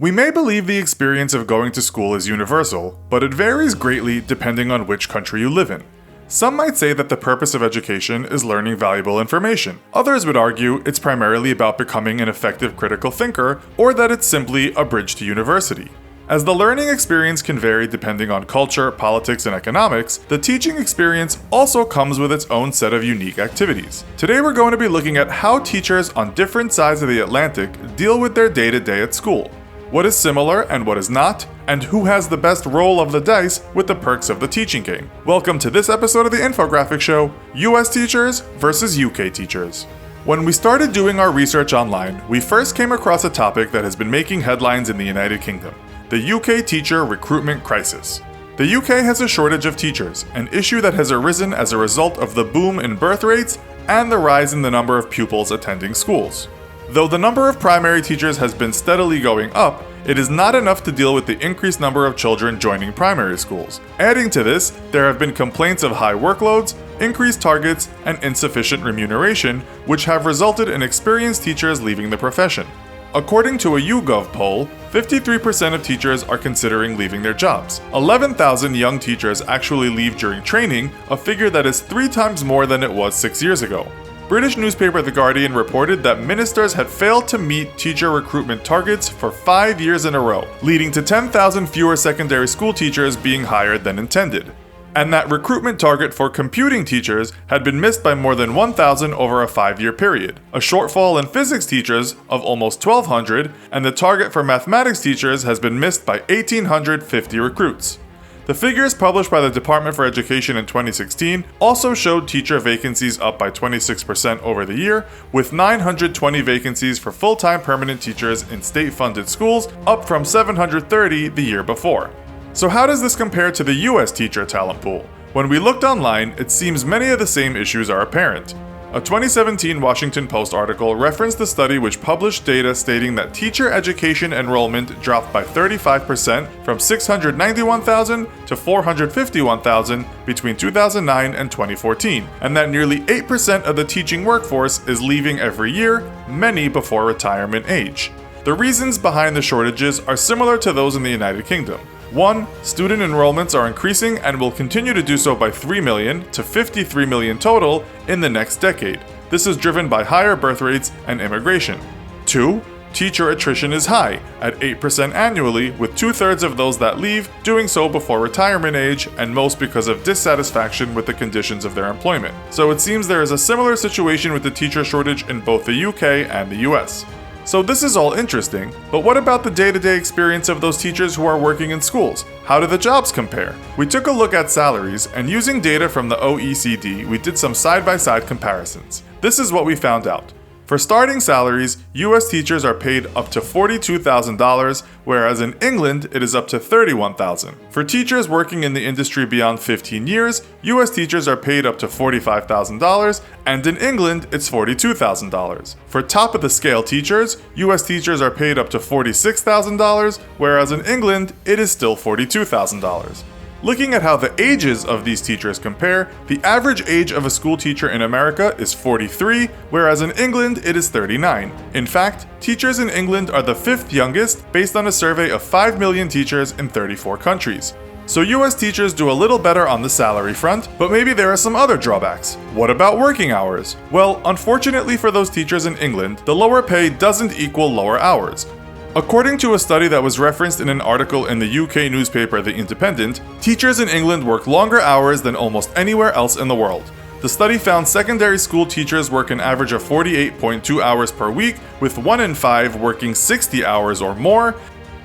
We may believe the experience of going to school is universal, but it varies greatly depending on which country you live in. Some might say that the purpose of education is learning valuable information. Others would argue it's primarily about becoming an effective critical thinker, or that it's simply a bridge to university. As the learning experience can vary depending on culture, politics, and economics, the teaching experience also comes with its own set of unique activities. Today we're going to be looking at how teachers on different sides of the Atlantic deal with their day-to-day at school. What is similar and what is not, and who has the best roll of the dice with the perks of the teaching game. Welcome to this episode of the Infographics Show, US teachers versus UK teachers. When we started doing our research online, we first came across a topic that has been making headlines in the United Kingdom: the UK teacher recruitment crisis. The UK has a shortage of teachers, an issue that has arisen as a result of the boom in birth rates and the rise in the number of pupils attending schools. Though the number of primary teachers has been steadily going up, it is not enough to deal with the increased number of children joining primary schools. Adding to this, there have been complaints of high workloads, increased targets, and insufficient remuneration, which have resulted in experienced teachers leaving the profession. According to a YouGov poll, 53% of teachers are considering leaving their jobs. 11,000 young teachers actually leave during training, a figure that is 3 times more than it was 6 years ago. British newspaper The Guardian reported that ministers had failed to meet teacher recruitment targets for 5 years in a row, leading to 10,000 fewer secondary school teachers being hired than intended. And that recruitment target for computing teachers had been missed by more than 1,000 over a 5-year period, a shortfall in physics teachers of almost 1,200, and the target for mathematics teachers has been missed by 1,850 recruits. The figures published by the Department for Education in 2016 also showed teacher vacancies up by 26% over the year, with 920 vacancies for full-time permanent teachers in state-funded schools, up from 730 the year before. So how does this compare to the US teacher talent pool? When we looked online, it seems many of the same issues are apparent. A 2017 Washington Post article referenced the study which published data stating that teacher education enrollment dropped by 35% from 691,000 to 451,000 between 2009 and 2014, and that nearly 8% of the teaching workforce is leaving every year, many before retirement age. The reasons behind the shortages are similar to those in the United Kingdom. 1. Student enrollments are increasing and will continue to do so by 3 million to 53 million total in the next decade. This is driven by higher birth rates and immigration. 2. Teacher attrition is high, at 8% annually, with 2/3 of those that leave doing so before retirement age, and most because of dissatisfaction with the conditions of their employment. So it seems there is a similar situation with the teacher shortage in both the UK and the US. So this is all interesting, but what about the day-to-day experience of those teachers who are working in schools? How do the jobs compare? We took a look at salaries, and using data from the OECD, we did some side-by-side comparisons. This is what we found out. For starting salaries, US teachers are paid up to $42,000, whereas in England it is up to $31,000. For teachers working in the industry beyond 15 years, US teachers are paid up to $45,000, and in England it's $42,000. For top-of-the-scale teachers, US teachers are paid up to $46,000, whereas in England it is still $42,000. Looking at how the ages of these teachers compare, the average age of a school teacher in America is 43, whereas in England it is 39. In fact, teachers in England are the 5th youngest based on a survey of 5 million teachers in 34 countries. So US teachers do a little better on the salary front, but maybe there are some other drawbacks. What about working hours? Well, unfortunately for those teachers in England, the lower pay doesn't equal lower hours. According to a study that was referenced in an article in the UK newspaper The Independent, teachers in England work longer hours than almost anywhere else in the world. The study found secondary school teachers work an average of 48.2 hours per week, with 1 in 5 working 60 hours or more.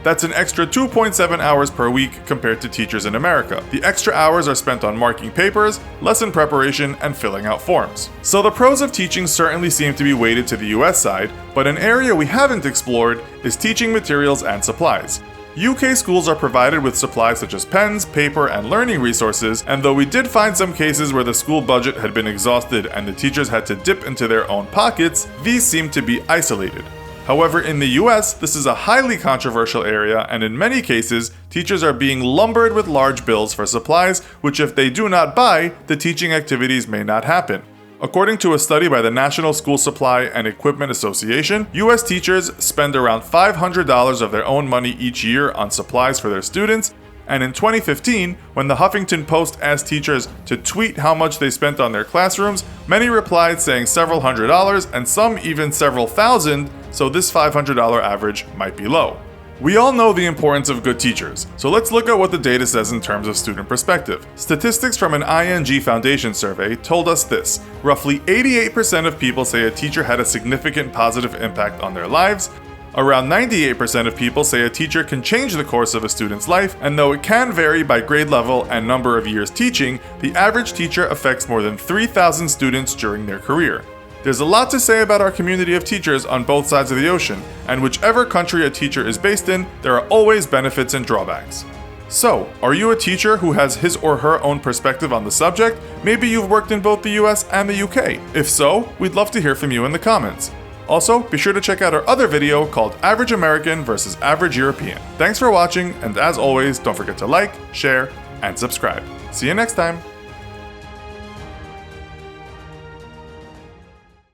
That's an extra 2.7 hours per week compared to teachers in America. The extra hours are spent on marking papers, lesson preparation, and filling out forms. So the pros of teaching certainly seem to be weighted to the US side, but an area we haven't explored is teaching materials and supplies. UK schools are provided with supplies such as pens, paper, and learning resources, and though we did find some cases where the school budget had been exhausted and the teachers had to dip into their own pockets, these seem to be isolated. However, in the US, this is a highly controversial area, and in many cases, teachers are being lumbered with large bills for supplies, which if they do not buy, the teaching activities may not happen. According to a study by the National School Supply and Equipment Association, US teachers spend around $500 of their own money each year on supplies for their students, and in 2015, when the Huffington Post asked teachers to tweet how much they spent on their classrooms, many replied saying several $100s and some even several thousand, so this $500 average might be low. We all know the importance of good teachers, so let's look at what the data says in terms of student perspective. Statistics from an ING Foundation survey told us this: roughly 88% of people say a teacher had a significant positive impact on their lives. Around 98% of people say a teacher can change the course of a student's life, and though it can vary by grade level and number of years teaching, the average teacher affects more than 3,000 students during their career. There's a lot to say about our community of teachers on both sides of the ocean, and whichever country a teacher is based in, there are always benefits and drawbacks. So, are you a teacher who has his or her own perspective on the subject? Maybe you've worked in both the US and the UK. If so, we'd love to hear from you in the comments. Also, be sure to check out our other video called Average American versus Average European. Thanks for watching, and as always, don't forget to like, share, and subscribe. See you next time!